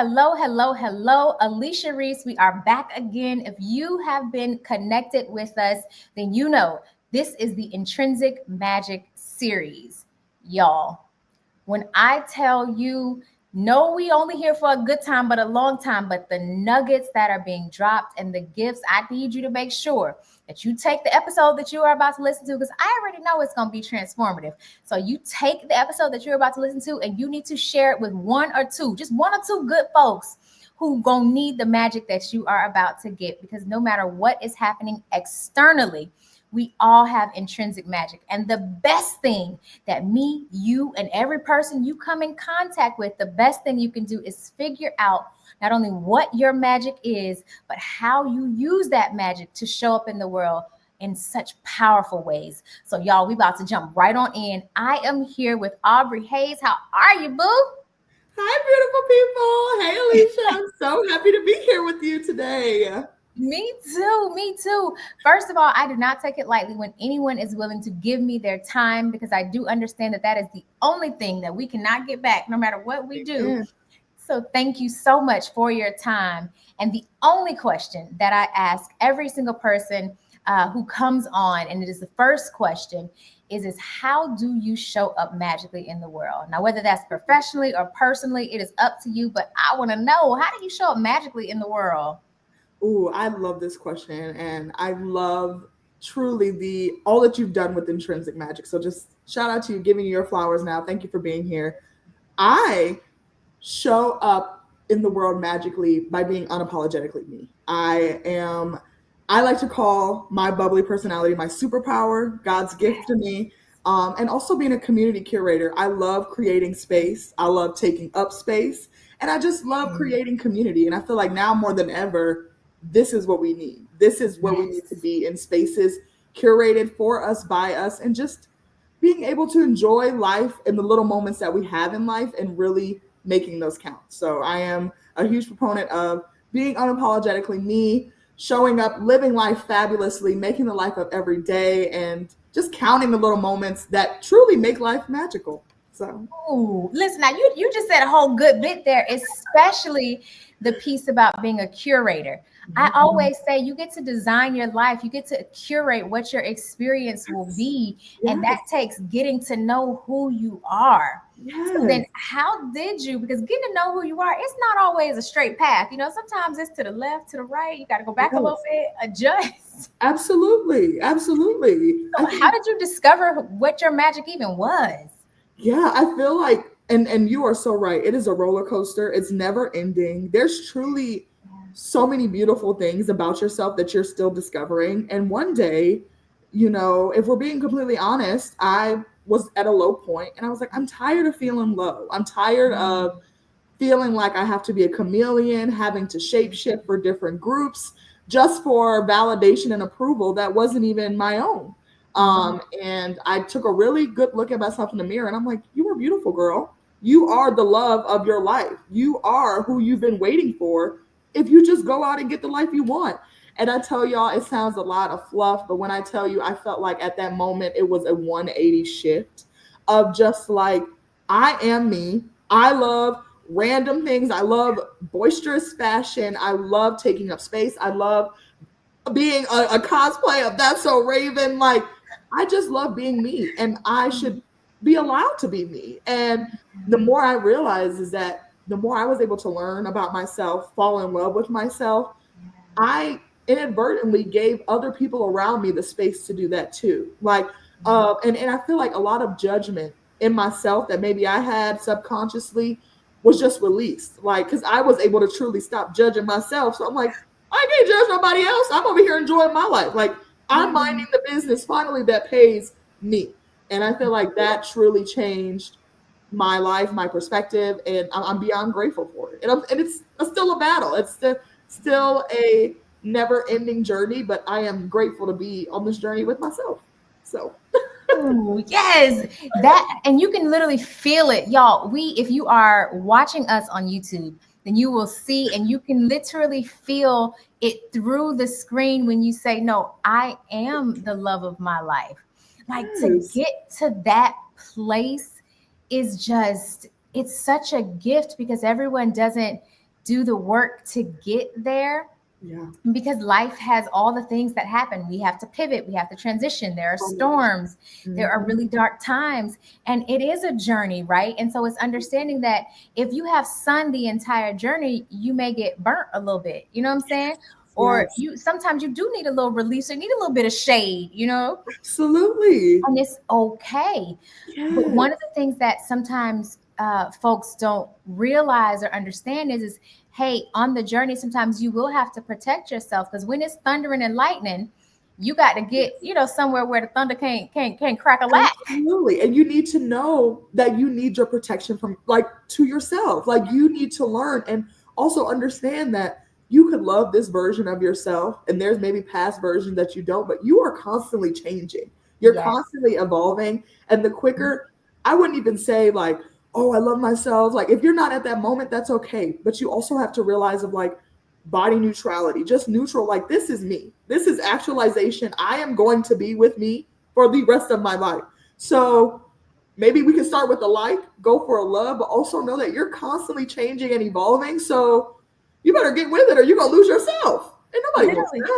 Hello, hello, hello, Alechia Reese. We are back again. If you have been connected with us, then you know this is the Intrinsic Magic series. Y'all, when I tell you, no, we only here for a good time, but a long time, but the nuggets that are being dropped and the gifts, I need you to make sure that you take the episode that you are about to listen to, because I already know it's going to be transformative. So you take the episode that you're about to listen to and you need to share it with one or two, just one or two good folks who gonna need the magic that you are about to get, because no matter what is happening externally, we all have intrinsic magic. And the best thing that me, you, and every person you come in contact with, the best thing you can do is figure out not only what your magic is, but how you use that magic to show up in the world in such powerful ways. So y'all, we about to jump right on in. I am here with Aubrei Hayes. How are you, boo? Hi, beautiful people. Hey, Alechia. I'm so happy to be here with you today. Me too. Me too. First of all, I do not take it lightly when anyone is willing to give me their time, because I do understand that that is the only thing that we cannot get back no matter what we do. Amen. So thank you so much for your time. And the only question that I ask every single person who comes on, and it is the first question, is how do you show up magically in the world? Now, whether that's professionally or personally, it is up to you. But I want to know, how do you show up magically in the world? Ooh, I love this question, and I love truly the all that you've done with intrinsic magic. So just shout out to you, giving you your flowers now. Thank you for being here. I show up in the world magically by being unapologetically me. I like to call my bubbly personality my superpower, God's gift to me. And also being a community curator. I love creating space. I love taking up space. And I just love creating community. And I feel like now more than ever, this is what we need. This is where we Yes. need to be, in spaces curated for us, by us, and just being able to enjoy life in the little moments that we have in life and really making those count. So I am a huge proponent of being unapologetically me, showing up, living life fabulously, making the life of every day, and just counting the little moments that truly make life magical. So, Ooh, listen, now you just said a whole good bit there, especially the piece about being a curator. I always say you get to design your life, you get to curate what your experience will yes, be, and that yes, takes getting to know who you are. So then, yes, how did you? Because getting to know who you are, it's not always a straight path. Sometimes it's to the left, to the right. You got to go back a little yes, bit, adjust. absolutely, absolutely. I So, how think did you discover what your magic even was? yeah, I feel like and you are so right. It is a roller coaster. It's never ending. There's truly so many beautiful things about yourself that you're still discovering. And one day, if we're being completely honest, I was at a low point and I was like, I'm tired of feeling low. I'm tired of feeling like I have to be a chameleon, having to shapeshift for different groups just for validation and approval that wasn't even my own. And I took a really good look at myself in the mirror and I'm like, you are beautiful, girl. You are the love of your life. You are who you've been waiting for if you just go out and get the life you want. And I tell y'all, it sounds a lot of fluff, but when I tell you, I felt like at that moment it was a 180 shift of just like, I am me. I love random things. I love boisterous fashion. I love taking up space. I love being a cosplay of That's So Raven. Like, I just love being me and I should be allowed to be me. And the more I realize is that the more I was able to learn about myself, fall in love with myself, I inadvertently gave other people around me the space to do that too. Like, and I feel like a lot of judgment in myself that maybe I had subconsciously was just released. Like, because I was able to truly stop judging myself. So I'm like, I can't judge nobody else. I'm over here enjoying my life. Like, I'm minding the business finally that pays me. And I feel like that truly changed my life, my perspective, and I'm beyond grateful for it. And it's still a battle. It's still a never ending journey, but I am grateful to be on this journey with myself. So, Ooh, yes, that, and you can literally feel it, y'all. If you are watching us on YouTube, then you will see, and you can literally feel it through the screen when you say, "No, I am the love of my life." Like, to yes, get to that place is just, it's such a gift, because everyone doesn't do the work to get there, Yeah. because life has all the things that happen. We have to pivot, we have to transition. There are Oh my gosh. storms, there are Mhm. really dark times, and it is a journey, right? And so it's understanding that if you have sun the entire journey, you may get burnt a little bit. You know what I'm saying? Or Yes. you sometimes you do need a little release or need a little bit of shade, you know, Absolutely. and it's okay. But Yes. one of the things that sometimes folks don't realize or understand is hey, on the journey, sometimes you will have to protect yourself, because when it's thundering and lightning, you got to get, Yes. you know, somewhere where the thunder can't crack a lack. Absolutely. And you need to know that you need your protection from, like, to yourself. Like, you need to learn and also understand that you could love this version of yourself and there's maybe past versions that you don't, but you are constantly changing. You're Yes. constantly evolving. And the quicker, I wouldn't even say like, oh, I love myself. Like, if you're not at that moment, that's okay. But you also have to realize of like body neutrality, just neutral. Like, this is me. This is actualization. I am going to be with me for the rest of my life. So maybe we can start with a like, go for a love, but also know that you're constantly changing and evolving. So you better get with it or you're gonna lose yourself. Ain't nobody wants Literally,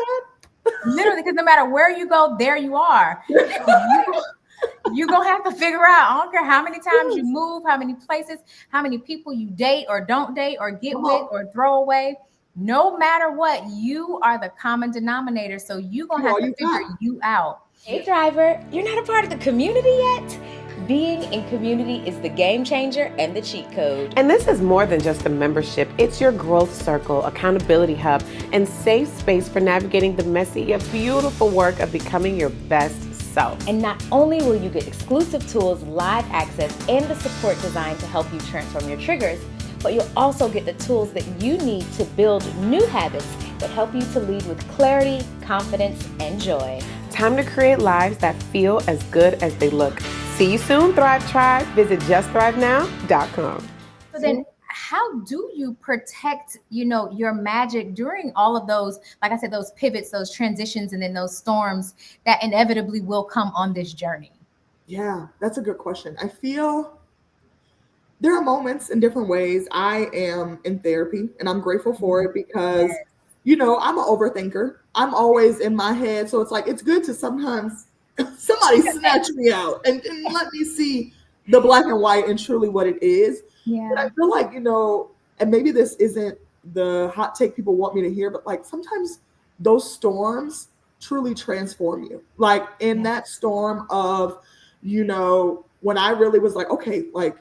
literally, because no matter where you go, there you are. that. And you gonna have to figure out. I don't care how many times you Yes. move, how many places, how many people you date or don't date or get Come with on. or throw away. No matter what, you are the common denominator. So you gonna You have all to you figure got. you out. Hey, driver, you're not a part of the community yet? Being in community is the game changer and the cheat code. And this is more than just a membership. It's your growth circle, accountability hub, and safe space for navigating the messy yet beautiful work of becoming your best self. And not only will you get exclusive tools, live access, and the support designed to help you transform your triggers, but you'll also get the tools that you need to build new habits that help you to lead with clarity, confidence, and joy. Time to create lives that feel as good as they look. See you soon, Thrive Tribe. Visit justthrivenow.com. So then how do you protect, you know, your magic during all of those, like I said, those pivots, those transitions, and then those storms that inevitably will come on this journey? Yeah, that's a good question. I feel there are moments in different ways. I am in therapy and I'm grateful for it because, Yes. I'm an overthinker. I'm always in my head. So it's like, it's good to sometimes somebody snatch me out and let me see the black and white and truly what it is. But I Yeah. feel like, and maybe this isn't the hot take people want me to hear, but like sometimes those storms truly transform you. Like in Yeah. that storm of, when I really was like, okay, like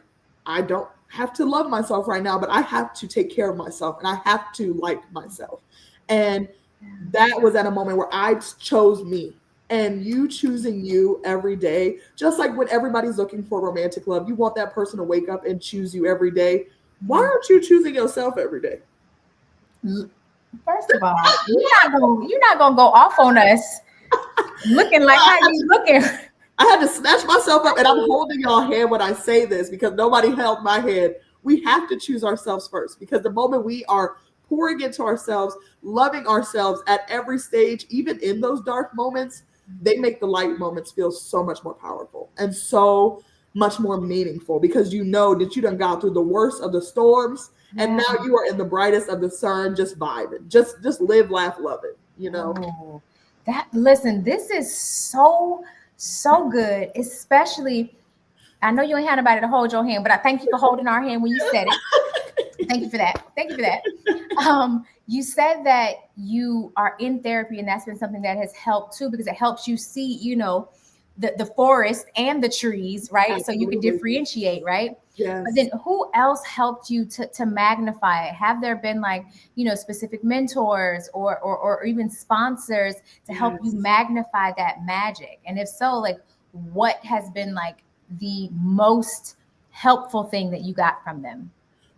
I don't have to love myself right now, but I have to take care of myself and I have to like myself. And that was at a moment where I chose me and you choosing you every day. Just like when everybody's looking for romantic love, you want that person to wake up and choose you every day. Why Yeah. aren't you choosing yourself every day? First of all, you're not gonna go off on us looking like how you looking. I had to snatch myself up and I'm holding y'all hand when I say this because nobody held my hand. We have to choose ourselves first because the moment we are pouring into ourselves, loving ourselves at every stage, even in those dark moments, they make the light moments feel so much more powerful and so much more meaningful because you know that you done got through the worst of the storms and Yeah. now you are in the brightest of the sun, just vibing, just live, laugh, love it. Oh, that listen, this is so good, especially I know you ain't had nobody to hold your hand, but I thank you for holding our hand when you said it. Thank you for that. Thank you for that. You said that you are in therapy, and that's been something that has helped too, because it helps you see, you know, the forest and the trees, right? So you can Absolutely. differentiate, right? But Yes. then who else helped you to magnify it? Have there been like, you know, specific mentors or even sponsors to help you Yes. magnify that magic? And if so, like what has been like the most helpful thing that you got from them?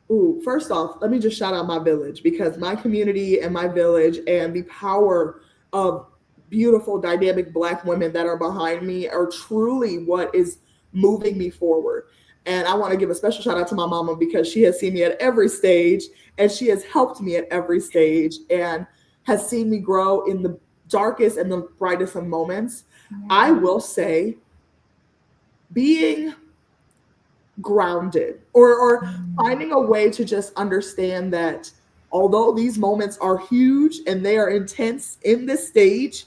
Ooh, first off, let me just shout out my village because my community and my village and the power of beautiful, dynamic Black women that are behind me are truly what is moving me forward. And I want to give a special shout out to my mama because she has seen me at every stage and she has helped me at every stage and has seen me grow in the darkest and the brightest of moments. I Yeah. will say, being grounded or finding a way to just understand that although these moments are huge and they are intense in this stage,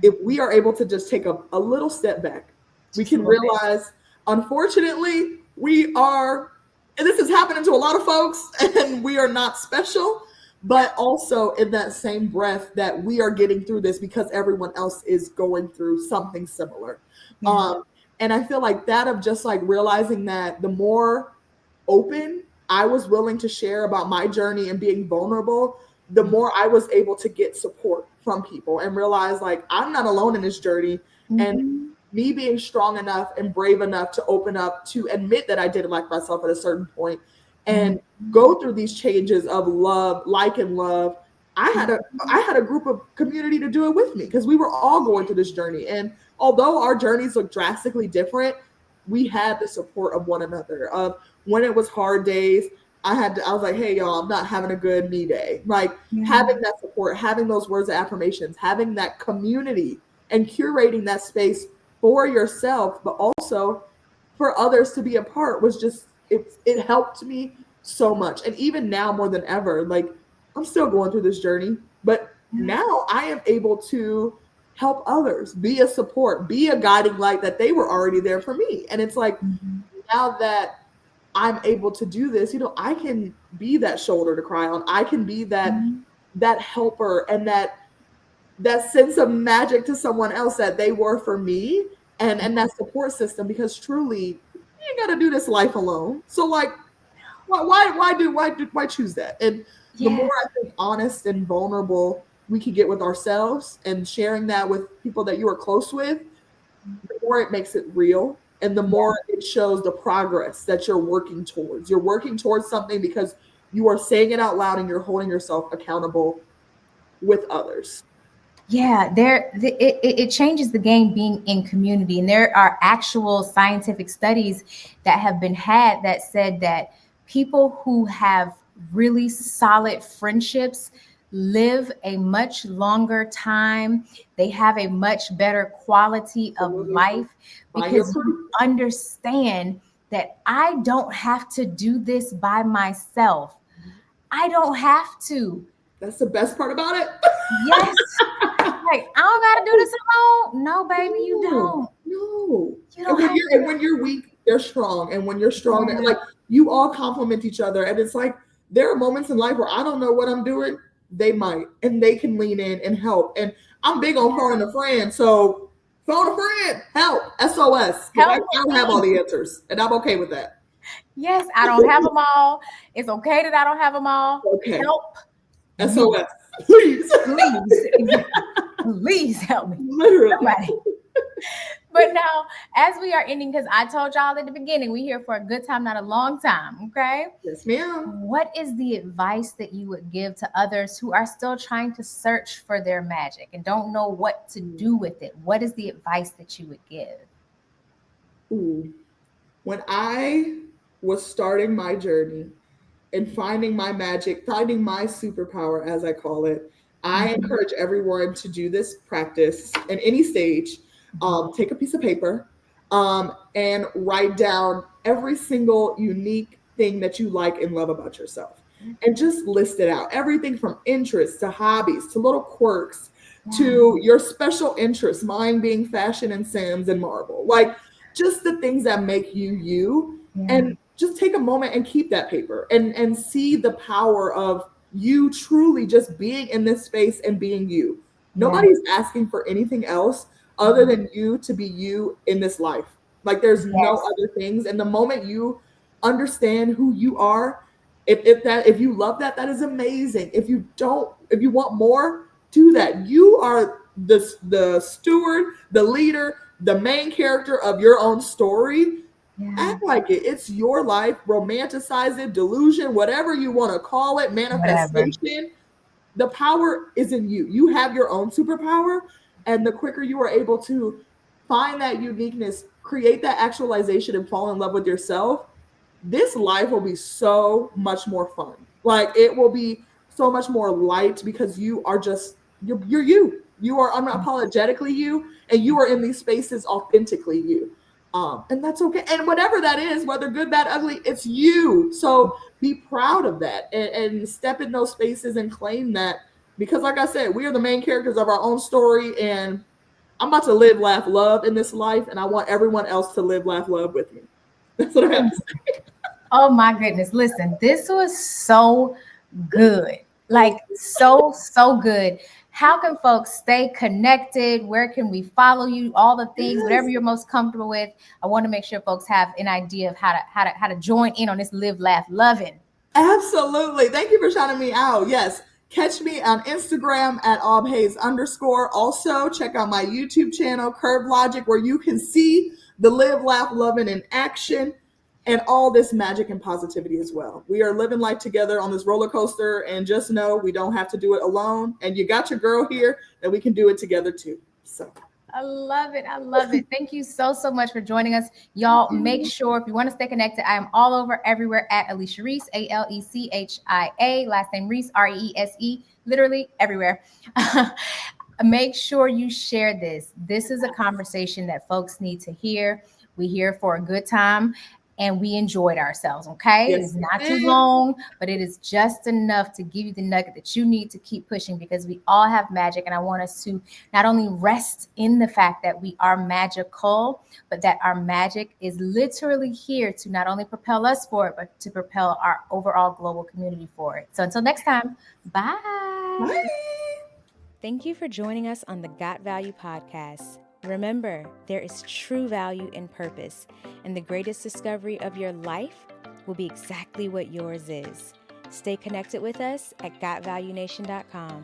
if we are able to just take a little step back, we Just a can little bit. realize, unfortunately, we are, and this is happening to a lot of folks, and we are not special, but also in that same breath that we are getting through this because everyone else is going through something similar. Yeah. And I feel like that, of just like realizing that the more open I was willing to share about my journey and being vulnerable, the more I was able to get support from people and realize like I'm not alone in this journey. And Mhm. me being strong enough and brave enough to open up to admit that I didn't like myself at a certain point and go through these changes of love, like and love. I had a group of community to do it with me because we were all going through this journey. And although our journeys look drastically different, we had the support of one another. Of when it was hard days, I was like, hey y'all, I'm not having a good me day. Like Yeah. having that support, having those words of affirmations, having that community and curating that space for yourself, but also for others to be a part was just it helped me so much. And even now more than ever, like I'm still going through this journey, but now I am able to help others, be a support, be a guiding light that they were already there for me. And it's like Mhm. now that I'm able to do this, I can be that shoulder to cry on. I can be that helper and that sense of magic to someone else that they were for me, and that support system, because truly you ain't got to do this life alone. So like why choose that? And the more Yeah. I think honest and vulnerable we can get with ourselves and sharing that with people that you are close with, the more it makes it real and the Yeah. more it shows the progress that you're working towards. You're working towards something because you are saying it out loud and you're holding yourself accountable with others. Yeah, it changes the game being in community. And there are actual scientific studies that have been had that said that people who have really solid friendships live a much longer time. They have a much better quality of Absolutely. life Find your because crew. you understand that I don't have to do this by myself. I don't have to. That's the best part about it. Yes. Like, I don't gotta do this alone. No, baby, you No, don't. no. You And don't have when you're weak, they're strong. And when you're strong, to. like you all complement each other. And it's like there are moments in life where I don't know what I'm doing. They might, and they can lean in and help. And I'm big on phoning a friend. So phone a friend, help, SOS. Because I Help don't have all me. the answers. And I'm okay with that. Yes, I don't have them all. It's okay that I don't have them all. Okay. Help me. SOS. Please. Please. Exactly. Please help me. Literally. Somebody. But now, as we are ending, because I told y'all at the beginning, we're here for a good time, not a long time. Okay. Yes, ma'am. What is the advice that you would give to others who are still trying to search for their magic and don't know what to do with it? What is the advice that you would give? Ooh. When I was starting my journey and finding my magic, finding my superpower, as I call it, I encourage everyone to do this practice in any stage. Take a piece of paper and write down every single unique thing that you like and love about yourself. And just list it out. Everything from interests to hobbies to little quirks to your special interests, mine being fashion and Sims and Marvel. Like just the things that make you you. Yeah. And just take a moment and keep that paper and see the power of you truly just being in this space and being you. Yeah. Nobody's asking for anything else other than you to be you in this life. Like there's no Yes. other things. And the moment you understand who you are, if you love that, that is amazing. If you don't, if you want more, do that. You are the steward, the leader, the main character of your own story. Yeah. Act like it. It's your life. Romanticize it, delusion, whatever you want to call it, Whatever. manifestation. The power is in you. You have your own superpower. And the quicker you are able to find that uniqueness, create that actualization, and fall in love with yourself, this life will be so much more fun. Like it will be so much more light because you are just, you're you. You are unapologetically you, and you are in these spaces authentically you. And that's okay. And whatever that is, whether good, bad, ugly, it's you. So be proud of that, and step in those spaces and claim that, because like I said, we are the main characters of our own story, and I'm about to live, laugh, love in this life, and I want everyone else to live, laugh, love with me. That's what I have to say. Oh my goodness. Listen, this was so good. Like so good. How can folks stay connected? Where can we follow you? All the things, whatever Yes. you're most comfortable with. I want to make sure folks have an idea of how to join in on this live, laugh, loving. Absolutely. Thank you for shouting me out. Yes. Catch me on Instagram at Aubrei Hayes _. Also, check out my YouTube channel, Curve Logic, where you can see the live, laugh, loving in action and all this magic and positivity as well. We are living life together on this roller coaster, and just know we don't have to do it alone. And you got your girl here, and we can do it together too. So. I love it. I love it. Thank you so much for joining us. Y'all, make sure if you want to stay connected, I am all over everywhere at Alechia Reese, Alechia. Last name Reese, Reese, literally everywhere. Make sure you share this. This is a conversation that folks need to hear. We're here for a good time, and we enjoyed ourselves. Okay. Yes. It's not too long, but it is just enough to give you the nugget that you need to keep pushing, because we all have magic. And I want us to not only rest in the fact that we are magical, but that our magic is literally here to not only propel us forward, but to propel our overall global community forward. So until next time, bye. Bye. Thank you for joining us on the Got Value podcast. Remember, there is true value in purpose, and the greatest discovery of your life will be exactly what yours is. Stay connected with us at GotValueNation.com.